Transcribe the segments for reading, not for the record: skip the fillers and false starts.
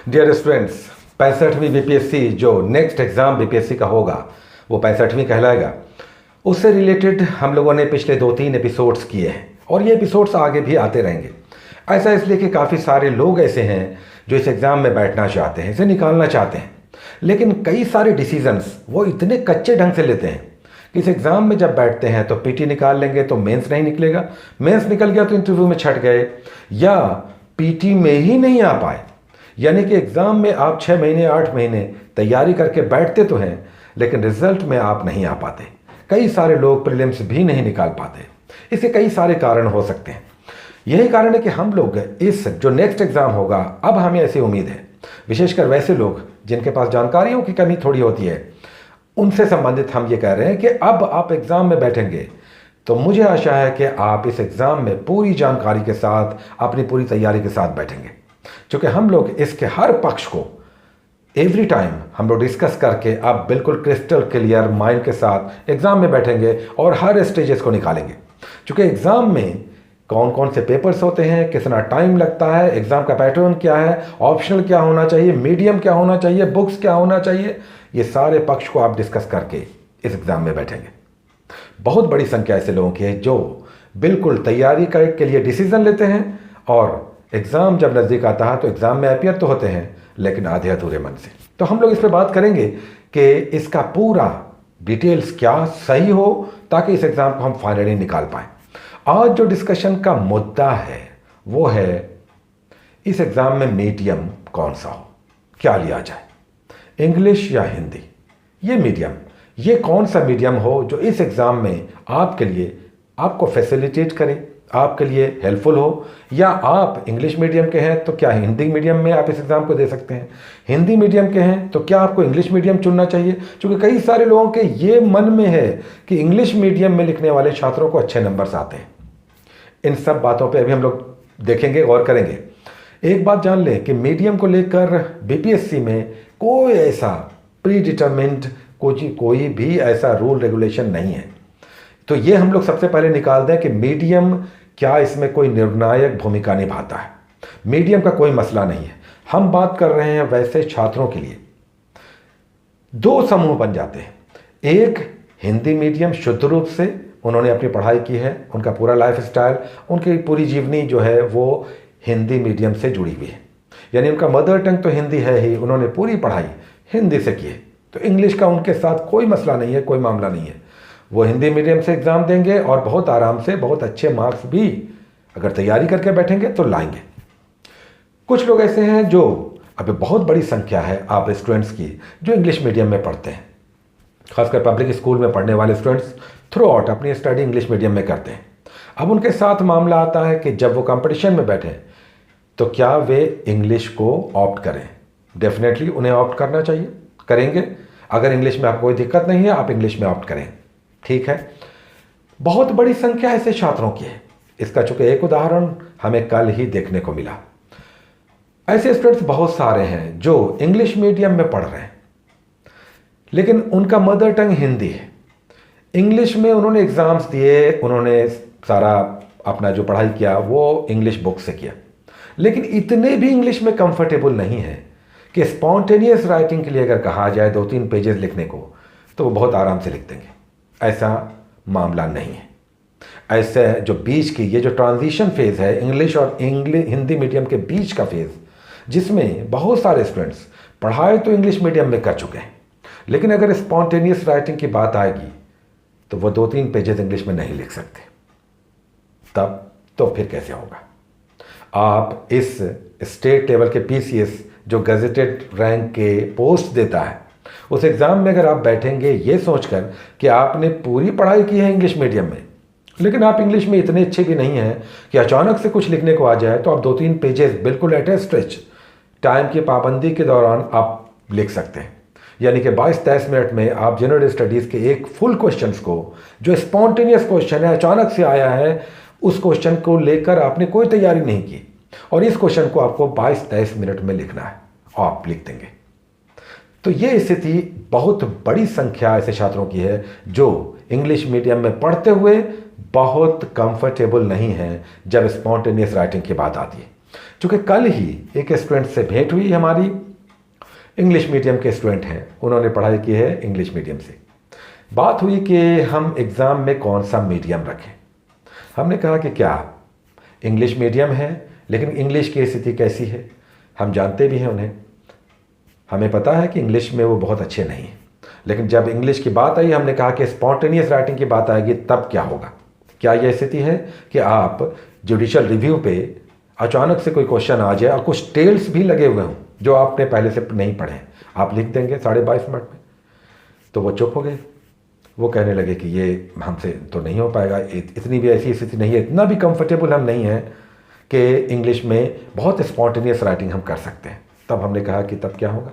Dear students, 65वीं BPSC जो next exam BPSC का होगा वो 65वीं कहलाएगा। उससे रिलेटेड हम लोगों ने पिछले 2-3 एपिसोड्स किए हैं और ये एपिसोड्स आगे भी आते रहेंगे। ऐसा इसलिए कि काफ़ी सारे लोग ऐसे हैं जो इस एग्ज़ाम में बैठना चाहते हैं, इसे निकालना चाहते हैं, लेकिन कई सारे डिसीजंस वो इतने कच्चे ढंग से लेते हैं कि इस एग्ज़ाम में जब बैठते हैं तो पीटी निकाल लेंगे तो मेंस नहीं निकलेगा, मेंस निकल गया तो इंटरव्यू में छट गए, या पीटी में ही नहीं आ पाए। यानी कि एग्ज़ाम में आप 6 महीने 8 महीने तैयारी करके बैठते तो हैं, लेकिन रिजल्ट में आप नहीं आ पाते। कई सारे लोग प्रीलिम्स भी नहीं निकाल पाते। इसके कई सारे कारण हो सकते हैं। यही कारण है कि हम लोग इस जो नेक्स्ट एग्ज़ाम होगा, अब हमें ऐसी उम्मीद है, विशेषकर वैसे लोग जिनके पास जानकारियों की कमी थोड़ी होती है, उनसे संबंधित हम ये कह रहे हैं कि अब आप एग्ज़ाम में बैठेंगे तो मुझे आशा है कि आप इस एग्ज़ाम में पूरी जानकारी के साथ, अपनी पूरी तैयारी के साथ बैठेंगे। क्योंकि हम लोग इसके हर पक्ष को एवरी टाइम हम लोग डिस्कस करके अब बिल्कुल क्रिस्टल क्लियर माइंड के साथ एग्ज़ाम में बैठेंगे और हर स्टेजेस को निकालेंगे। क्योंकि एग्ज़ाम में कौन कौन से पेपर्स होते हैं, कितना टाइम लगता है, एग्ज़ाम का पैटर्न क्या है, ऑप्शनल क्या होना चाहिए, मीडियम क्या होना चाहिए, बुक्स क्या होना चाहिए, ये सारे पक्ष को आप डिस्कस करके इस एग्ज़ाम में बैठेंगे। बहुत बड़ी संख्या ऐसे लोगों की है जो बिल्कुल तैयारी के लिए डिसीजन लेते हैं और एग्ज़ाम जब नज़दीक आता है तो एग्ज़ाम में अपीयर तो होते हैं, लेकिन आधे अधूरे मन से। तो हम लोग इस पर बात करेंगे कि इसका पूरा डिटेल्स क्या सही हो ताकि इस एग्ज़ाम को हम फाइनली निकाल पाएँ। आज जो डिस्कशन का मुद्दा है वो है इस एग्ज़ाम में मीडियम कौन सा हो, क्या लिया जाए, इंग्लिश या हिंदी। ये मीडियम, ये कौन सा मीडियम हो जो इस एग्ज़ाम में आपके लिए आपको फैसिलिटेट करे, आपके लिए हेल्पफुल हो। या आप इंग्लिश मीडियम के हैं तो क्या हिंदी मीडियम में आप इस एग्ज़ाम को दे सकते हैं, हिंदी मीडियम के हैं तो क्या आपको इंग्लिश मीडियम चुनना चाहिए। क्योंकि कई सारे लोगों के ये मन में है कि इंग्लिश मीडियम में लिखने वाले छात्रों को अच्छे नंबर्स आते हैं। इन सब बातों पे अभी हम लोग देखेंगे, गौर करेंगे। एक बात जान लें कि मीडियम को लेकर बीपीएससी में कोई ऐसा प्री डिटरमिन्ड कोई भी ऐसा रूल रेगुलेशन नहीं है। तो ये हम लोग सबसे पहले निकाल दें कि मीडियम क्या इसमें कोई निर्णायक भूमिका निभाता है। मीडियम का कोई मसला नहीं है। हम बात कर रहे हैं वैसे छात्रों के लिए। दो समूह बन जाते हैं, एक हिंदी मीडियम शुद्ध रूप से उन्होंने अपनी पढ़ाई की है, उनका पूरा लाइफ स्टाइल, उनकी पूरी जीवनी जो है वो हिंदी मीडियम से जुड़ी हुई है, यानी उनका मदर टंग तो हिंदी है ही, उन्होंने पूरी पढ़ाई हिंदी से की है, तो इंग्लिश का उनके साथ कोई मसला नहीं है, कोई मामला नहीं है। वो हिंदी मीडियम से एग्ज़ाम देंगे और बहुत आराम से बहुत अच्छे मार्क्स भी अगर तैयारी करके बैठेंगे तो लाएंगे। कुछ लोग ऐसे हैं जो अभी बहुत बड़ी संख्या है आप स्टूडेंट्स की जो इंग्लिश मीडियम में पढ़ते हैं, खासकर पब्लिक स्कूल में पढ़ने वाले स्टूडेंट्स थ्रू आउट अपनी स्टडी इंग्लिश मीडियम में करते हैं। अब उनके साथ मामला आता है कि जब वो कंपटीशन में बैठे तो क्या वे इंग्लिश को ऑप्ट करें। डेफिनेटली उन्हें ऑप्ट करना चाहिए, करेंगे। अगर इंग्लिश में आपको कोई दिक्कत नहीं है, आप इंग्लिश में ऑप्ट करें, ठीक है। बहुत बड़ी संख्या ऐसे छात्रों की है। इसका चूंकि एक उदाहरण हमें कल ही देखने को मिला। ऐसे स्टूडेंट्स बहुत सारे हैं जो इंग्लिश मीडियम में पढ़ रहे हैं, लेकिन उनका मदर टंग हिंदी है। इंग्लिश में उन्होंने एग्ज़ाम्स दिए, उन्होंने सारा अपना जो पढ़ाई किया वो इंग्लिश बुक से किया, लेकिन इतने भी इंग्लिश में कंफर्टेबल नहीं है कि स्पॉन्टेनियस राइटिंग के लिए अगर कहा जाए 2-3 पेजेस लिखने को तो वो बहुत आराम से लिख देंगे। ऐसा मामला नहीं है। ऐसे जो बीच की ये जो ट्रांजिशन फेज़ है इंग्लिश और हिंदी मीडियम के बीच का फेज़, जिसमें बहुत सारे स्टूडेंट्स पढ़ाई तो इंग्लिश मीडियम में कर चुके हैं, लेकिन अगर स्पॉन्टेनियस राइटिंग की बात आएगी तो वो 2-3 पेजेस इंग्लिश में नहीं लिख सकते। तब तो फिर कैसे होगा। आप इस स्टेट लेवल के पीसीएस जो गजेटेड रैंक के पोस्ट देता है, उस एग्ज़ाम में अगर आप बैठेंगे ये सोचकर कि आपने पूरी पढ़ाई की है इंग्लिश मीडियम में, लेकिन आप इंग्लिश में इतने अच्छे भी नहीं हैं कि अचानक से कुछ लिखने को आ जाए, तो आप 2-3 पेजेस बिल्कुल एट ए स्ट्रेच टाइम की पाबंदी के दौरान आप लिख सकते हैं। यानी कि 22-23 मिनट में आप जनरल स्टडीज़ के एक फुल क्वेश्चंस को, जो स्पॉन्टेनियस क्वेश्चन है, अचानक से आया है, उस क्वेश्चन को लेकर आपने कोई तैयारी नहीं की और इस क्वेश्चन को आपको 22-23 मिनट में लिखना है और आप लिख देंगे। तो ये स्थिति बहुत बड़ी संख्या ऐसे छात्रों की है जो इंग्लिश मीडियम में पढ़ते हुए बहुत कंफर्टेबल नहीं है जब स्पॉन्टेनियस राइटिंग की बात आती है। चूँकि कल ही एक स्टूडेंट से भेंट हुई हमारी, इंग्लिश मीडियम के स्टूडेंट हैं, उन्होंने पढ़ाई की है इंग्लिश मीडियम से। बात हुई कि हम एग्ज़ाम में कौन सा मीडियम रखें। हमने कहा कि क्या इंग्लिश मीडियम है, लेकिन इंग्लिश की स्थिति कैसी है हम जानते भी हैं उन्हें, हमें पता है कि इंग्लिश में वो बहुत अच्छे नहीं हैं। लेकिन जब इंग्लिश की बात आई, हमने कहा कि स्पॉन्टेनियस राइटिंग की बात आएगी तब क्या होगा। क्या यह स्थिति है कि आप जुडिशियल रिव्यू पे अचानक से कोई क्वेश्चन आ जाए और कुछ टेल्स भी लगे हुए हों जो आपने पहले से नहीं पढ़े, आप लिख देंगे 22.5 मिनट में। तो वो चुप हो गए, वो कहने लगे कि ये हमसे तो नहीं हो पाएगा, इतनी भी ऐसी स्थिति नहीं है, इतना भी कंफर्टेबल हम नहीं हैं कि इंग्लिश में बहुत स्पॉन्टेनियस राइटिंग हम कर सकते हैं। तब हमने कहा कि तब क्या होगा।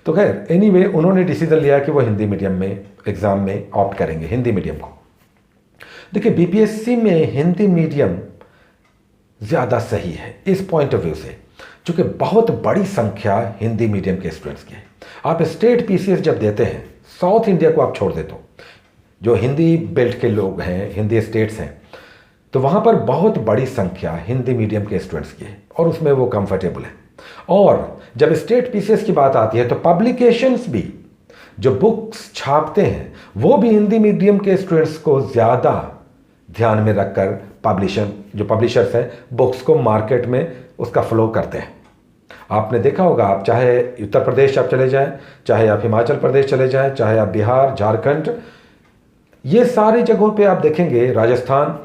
तो खैर एनीवे उन्होंने डिसीजन लिया कि वो हिंदी मीडियम में एग्ज़ाम में ऑप्ट करेंगे, हिंदी मीडियम को। देखिए बीपीएससी में हिंदी मीडियम ज़्यादा सही है इस पॉइंट ऑफ व्यू से, चूँकि बहुत बड़ी संख्या हिंदी मीडियम के स्टूडेंट्स की है। आप स्टेट पीसीएस जब देते हैं, साउथ इंडिया को आप छोड़ दे तो जो हिंदी बेल्ट के लोग हैं, हिंदी स्टेट्स हैं, तो वहाँ पर बहुत बड़ी संख्या हिंदी मीडियम के स्टूडेंट्स की है और उसमें वो कंफर्टेबल है। और जब स्टेट पीसीएस की बात आती है तो पब्लिकेशंस भी, जो बुक्स छापते हैं वो भी हिंदी मीडियम के स्टूडेंट्स को ज़्यादा ध्यान में रखकर जो पब्लिशर्स हैं बुक्स को मार्केट में उसका फ्लो करते हैं। आपने देखा होगा, आप चाहे उत्तर प्रदेश आप चले जाएं, चाहे आप हिमाचल प्रदेश चले जाएं, चाहे आप बिहार, झारखंड, ये सारी जगहों पे आप देखेंगे, राजस्थान,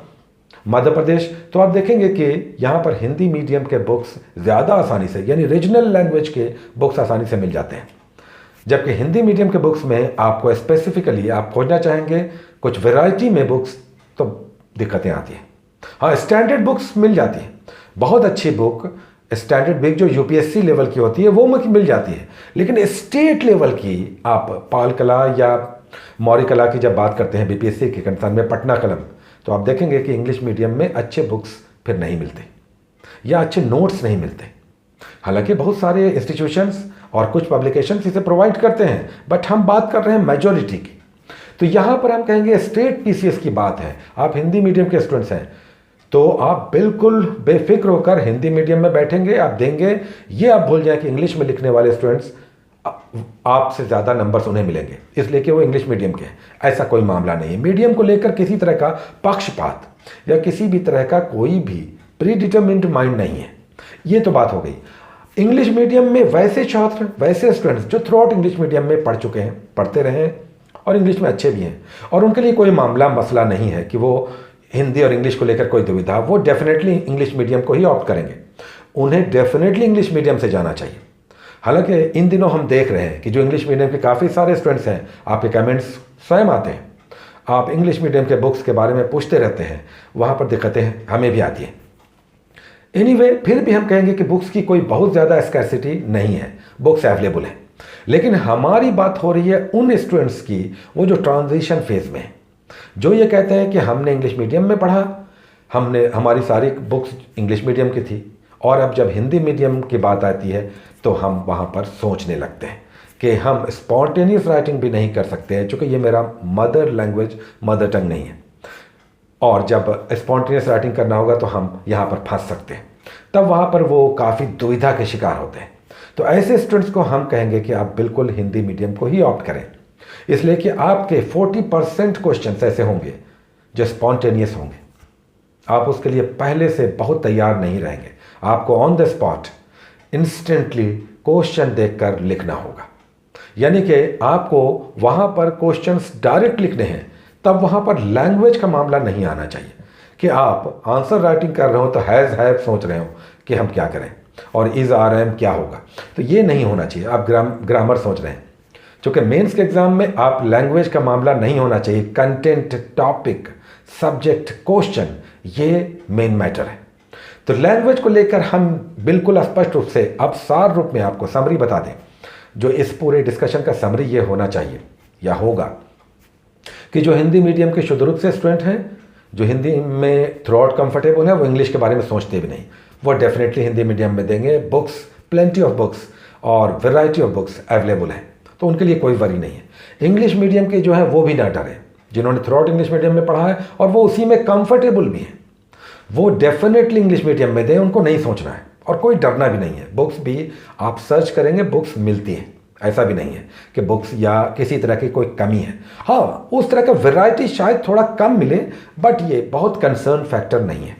मध्य प्रदेश, तो आप देखेंगे कि यहाँ पर हिंदी मीडियम के बुक्स ज़्यादा आसानी से, यानी रीजनल लैंग्वेज के बुक्स आसानी से मिल जाते हैं। जबकि हिंदी मीडियम के बुक्स में आपको स्पेसिफिकली आप खोजना चाहेंगे कुछ वैरायटी में बुक्स, तो दिक्कतें आती हैं। हाँ, स्टैंडर्ड बुक्स मिल जाती हैं, बहुत अच्छी बुक स्टैंडर्ड बुक जो यूपीएससी लेवल की होती है वो मिल जाती है, लेकिन स्टेट लेवल की आप पाल कला या मौर्य कला की जब बात करते हैं बीपीएससी के कंसर्न में, पटना कलम, तो आप देखेंगे कि इंग्लिश मीडियम में अच्छे बुक्स फिर नहीं मिलते या अच्छे नोट्स नहीं मिलते। हालांकि बहुत सारे इंस्टीट्यूशंस और कुछ पब्लिकेशंस इसे प्रोवाइड करते हैं, बट हम बात कर रहे हैं मेजॉरिटी की। तो यहाँ पर हम कहेंगे स्टेट पीसीएस की बात है, आप हिंदी मीडियम के स्टूडेंट्स हैं तो आप बिल्कुल बेफिक्र होकर हिंदी मीडियम में बैठेंगे, आप देंगे, ये आप भूल जाएं कि इंग्लिश में लिखने वाले स्टूडेंट्स आपसे ज़्यादा नंबर्स उन्हें मिलेंगे इसलिए कि वो इंग्लिश मीडियम के हैं। ऐसा कोई मामला नहीं है। मीडियम को लेकर किसी तरह का पक्षपात या किसी भी तरह का कोई भी प्री डिटरमिन्ड माइंड नहीं है। ये तो बात हो गई। इंग्लिश मीडियम में वैसे छात्र, वैसे स्टूडेंट्स जो थ्रू आउट इंग्लिश मीडियम में पढ़ चुके हैं, पढ़ते रहे हैं और इंग्लिश में अच्छे भी हैं, और उनके लिए कोई मामला मसला नहीं है कि वो हिंदी और इंग्लिश को लेकर कोई दुविधा, वो डेफिनेटली इंग्लिश मीडियम को ही ऑप्ट करेंगे। उन्हें डेफिनेटली इंग्लिश मीडियम से जाना चाहिए। हालांकि इन दिनों हम देख रहे हैं कि जो इंग्लिश मीडियम के काफ़ी सारे स्टूडेंट्स हैं, आपके कमेंट्स स्वयं आते हैं, आप इंग्लिश मीडियम के बुक्स के बारे में पूछते रहते हैं, वहाँ पर दिक्कतें हमें भी आती हैं। एनीवे, फिर भी हम कहेंगे कि बुक्स की कोई बहुत ज़्यादा स्कैर्सिटी नहीं है, बुक्स अवेलेबल हैं। लेकिन हमारी बात हो रही है उन स्टूडेंट्स की, वो जो ट्रांजिशन फेज में हैं, जो ये कहते हैं कि हमने इंग्लिश मीडियम में पढ़ा, हमारी सारी बुक्स इंग्लिश मीडियम की थी, और अब जब हिंदी मीडियम की बात आती है तो हम वहाँ पर सोचने लगते हैं कि हम स्पॉन्टेनियस राइटिंग भी नहीं कर सकते हैं, क्योंकि ये मेरा मदर लैंग्वेज, मदर टंग नहीं है, और जब स्पॉन्टेनियस राइटिंग करना होगा तो हम यहाँ पर फंस सकते हैं। तब वहाँ पर वो काफ़ी दुविधा के शिकार होते हैं। तो ऐसे स्टूडेंट्स को हम कहेंगे कि आप बिल्कुल हिंदी मीडियम को ही ऑप्ट करें, इसलिए कि आपके 40% क्वेश्चन ऐसे होंगे जो स्पॉन्टेनियस होंगे। आप उसके लिए पहले से बहुत तैयार नहीं रहेंगे, आपको on the spot instantly question देखकर लिखना होगा। यानी कि आपको वहाँ पर क्वेश्चंस डायरेक्ट लिखने हैं, तब वहाँ पर लैंग्वेज का मामला नहीं आना चाहिए कि आप आंसर राइटिंग कर रहे हो तो हैज़ सोच रहे हो कि हम क्या करें और इज़ आर एम क्या होगा, तो ये नहीं होना चाहिए। आप ग्रामर सोच रहे हैं, क्योंकि मेंस के एग्जाम में आप लैंग्वेज का मामला नहीं होना चाहिए। कंटेंट, टॉपिक, सब्जेक्ट, क्वेश्चन, ये मेन मैटर है। तो लैंग्वेज को लेकर हम बिल्कुल स्पष्ट रूप से अब सार रूप में आपको समरी बता दें। जो इस पूरे डिस्कशन का समरी ये होना चाहिए या होगा कि जो हिंदी मीडियम के शुद्ध रूप से स्टूडेंट हैं, जो हिंदी में थ्रू आउट कंफर्टेबल है, वो इंग्लिश के बारे में सोचते भी नहीं, वो डेफिनेटली हिंदी मीडियम में देंगे। बुक्स, प्लेंटी ऑफ बुक्स और वेराइटी ऑफ बुक्स अवेलेबल हैं, तो उनके लिए कोई वरी नहीं है। इंग्लिश मीडियम के जो है वो भी ना डरे, जिन्होंने थ्रू आउट इंग्लिश मीडियम में पढ़ा है और वो उसी में कंफर्टेबल भी हैं, वो डेफिनेटली इंग्लिश मीडियम में दें, उनको नहीं सोचना है और कोई डरना भी नहीं है। बुक्स भी आप सर्च करेंगे, बुक्स मिलती हैं, ऐसा भी नहीं है कि बुक्स या किसी तरह की कोई कमी है। हाँ, उस तरह का वैरायटी शायद थोड़ा कम मिले, बट ये बहुत कंसर्न फैक्टर नहीं है।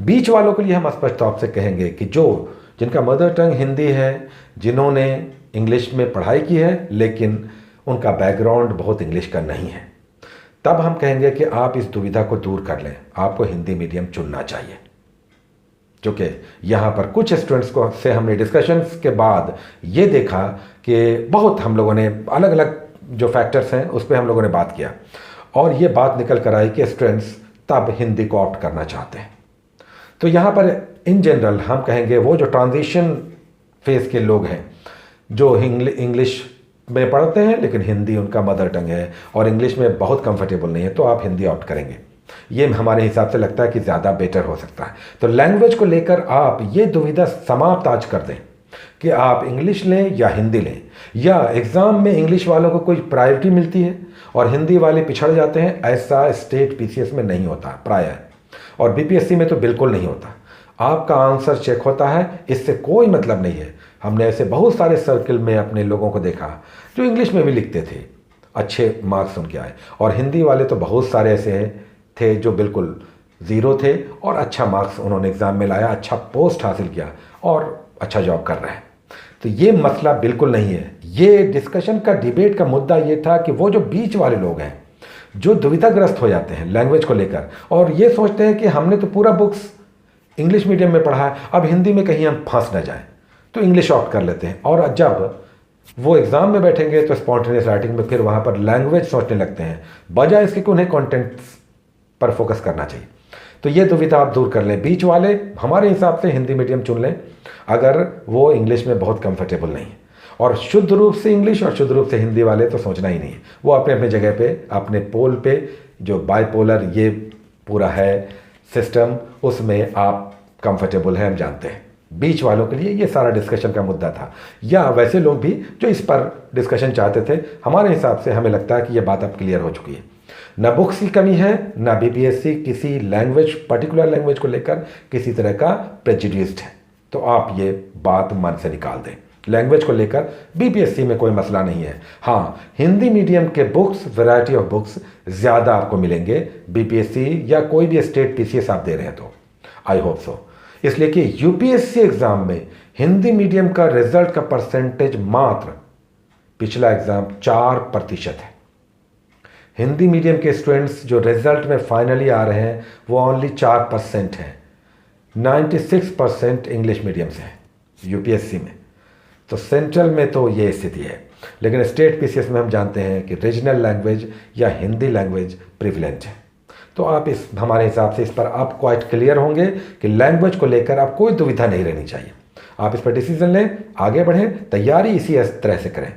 बीच वालों के लिए हम स्पष्ट तौर से कहेंगे कि जिनका मदर टंग हिंदी है, जिन्होंने इंग्लिश में पढ़ाई की है लेकिन उनका बैकग्राउंड बहुत इंग्लिश का नहीं है, तब हम कहेंगे कि आप इस दुविधा को दूर कर लें, आपको हिंदी मीडियम चुनना चाहिए। क्योंकि यहाँ पर कुछ स्टूडेंट्स को से हमने डिस्कशंस के बाद ये देखा कि बहुत हम लोगों ने अलग अलग जो फैक्टर्स हैं उस पर हम लोगों ने बात किया, और ये बात निकल कर आई कि स्टूडेंट्स तब हिंदी को ऑप्ट करना चाहते हैं। तो यहाँ पर इन जनरल हम कहेंगे वो जो ट्रांजिशन फेज के लोग हैं, जो इंग्लिश में पढ़ते हैं लेकिन हिंदी उनका मदर टंग है और इंग्लिश में बहुत कंफर्टेबल नहीं है, तो आप हिंदी ऑप्ट करेंगे। ये हमारे हिसाब से लगता है कि ज़्यादा बेटर हो सकता है। तो लैंग्वेज को लेकर आप ये दुविधा समाप्त आज कर दें कि आप इंग्लिश लें या हिंदी लें, या एग्ज़ाम में इंग्लिश वालों को कोई प्रायोरिटी मिलती है और हिंदी वाले पिछड़ जाते हैं, ऐसा स्टेट पीसीएस में नहीं होता प्राय, और बीपीएससी में तो बिल्कुल नहीं होता। आपका आंसर चेक होता है, इससे कोई मतलब नहीं है। हमने ऐसे बहुत सारे सर्कल में अपने लोगों को देखा जो इंग्लिश में भी लिखते थे, अच्छे मार्क्स उनके आए, और हिंदी वाले तो बहुत सारे ऐसे थे जो बिल्कुल ज़ीरो थे और अच्छा मार्क्स उन्होंने एग्ज़ाम में लाया, अच्छा पोस्ट हासिल किया और अच्छा जॉब कर रहे हैं। तो ये मसला बिल्कुल नहीं है। ये डिस्कशन का, डिबेट का मुद्दा ये था कि वो जो बीच वाले लोग हैं जो दुविधाग्रस्त हो जाते हैं लैंग्वेज को लेकर और ये सोचते हैं कि हमने तो पूरा बुक्स इंग्लिश मीडियम में पढ़ा है, अब हिंदी में कहीं हम फंस ना जाएं, तो इंग्लिश ऑप्ट कर लेते हैं, और जब वो एग्ज़ाम में बैठेंगे तो स्पॉन्टेनियस राइटिंग में फिर वहाँ पर लैंग्वेज सोचने लगते हैं, बजाय इसके कि उन्हें कंटेंट पर फोकस करना चाहिए। तो ये दुविधा आप दूर कर लें। बीच वाले हमारे हिसाब से हिंदी मीडियम चुन लें अगर वो इंग्लिश में बहुत कंफर्टेबल नहीं है, और शुद्ध रूप से इंग्लिश और शुद्ध रूप से हिंदी वाले तो सोचना ही नहीं है। वो अपने अपने जगह पे, अपने पोल पे, जो बाइपोलर ये पूरा है सिस्टम, उसमें आप कंफर्टेबल हैं, हम जानते हैं। बीच वालों के लिए ये सारा डिस्कशन का मुद्दा था, या वैसे लोग भी जो इस पर डिस्कशन चाहते थे, हमारे हिसाब से हमें लगता है कि ये बात अब क्लियर हो चुकी है। ना बुक्स की कमी है, ना बीपीएससी किसी लैंग्वेज, पर्टिकुलर लैंग्वेज को लेकर किसी तरह का प्रेजुडिस्ड है। तो आप ये बात मन से निकाल दें, लैंग्वेज को लेकर बीपीएससी में कोई मसला नहीं है। हाँ, हिंदी मीडियम के बुक्स, वैरायटी ऑफ बुक्स ज़्यादा आपको मिलेंगे बीपीएससी या कोई भी स्टेट पीसीएस आप दे रहे हैं तो, आई होप सो। इसलिए कि यूपीएससी एग्ज़ाम में हिंदी मीडियम का रिजल्ट का परसेंटेज मात्र पिछला एग्ज़ाम 4% है। हिंदी मीडियम के स्टूडेंट्स जो रिजल्ट में फाइनली आ रहे हैं वो ओनली 4% हैं, 96% इंग्लिश मीडियम से है यूपीएससी में। तो सेंट्रल में तो ये स्थिति है, लेकिन स्टेट पीसीएस में हम जानते हैं कि रीजनल लैंग्वेज या हिंदी लैंग्वेज प्रिविलेंट है। तो आप इस, हमारे हिसाब से इस पर आप क्वाइट क्लियर होंगे कि लैंग्वेज को लेकर आप कोई दुविधा नहीं रहनी चाहिए। आप इस पर डिसीजन लें, आगे बढ़ें, तैयारी इसी तरह से करें।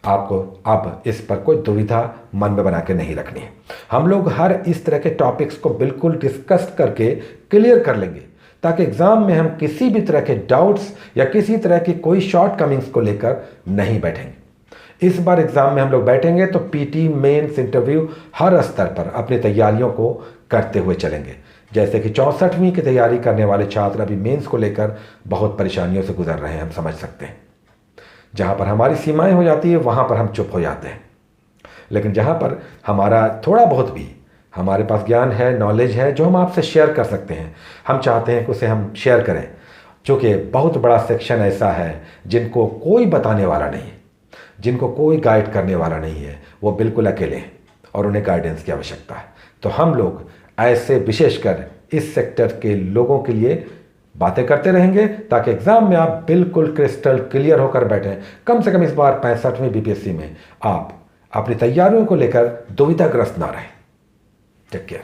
आपको अब इस पर कोई दुविधा मन में बना के नहीं रखनी है। हम लोग हर इस तरह के टॉपिक्स को बिल्कुल डिस्कस करके क्लियर कर लेंगे, ताकि एग्ज़ाम में हम किसी भी तरह के डाउट्स या किसी तरह की कोई शॉर्ट कमिंग्स को लेकर नहीं बैठेंगे। इस बार एग्ज़ाम में हम लोग बैठेंगे तो पीटी, मेंस, इंटरव्यू हर स्तर पर अपनी तैयारियों को करते हुए चलेंगे। जैसे कि 64वीं की तैयारी करने वाले छात्र अभी मेंस को लेकर बहुत परेशानियों से गुजर रहे हैं, हम समझ सकते हैं। जहाँ पर हमारी सीमाएं हो जाती है वहाँ पर हम चुप हो जाते हैं, लेकिन जहाँ पर हमारा थोड़ा बहुत भी हमारे पास ज्ञान है, नॉलेज है, जो हम आपसे शेयर कर सकते हैं, हम चाहते हैं कि उसे हम शेयर करें। चूँकि बहुत बड़ा सेक्शन ऐसा है जिनको कोई बताने वाला नहीं है, जिनको कोई गाइड करने वाला नहीं है, वो बिल्कुल अकेले हैं और उन्हें गाइडेंस की आवश्यकता है। तो हम लोग ऐसे विशेषकर इस सेक्टर के लोगों के लिए बातें करते रहेंगे, ताकि एग्ज़ाम में आप बिल्कुल क्रिस्टल क्लियर होकर बैठें। कम से कम इस बार 65वीं बीपीएससी में आप अपनी तैयारियों को लेकर दुविधाग्रस्त ना रहें। Take care.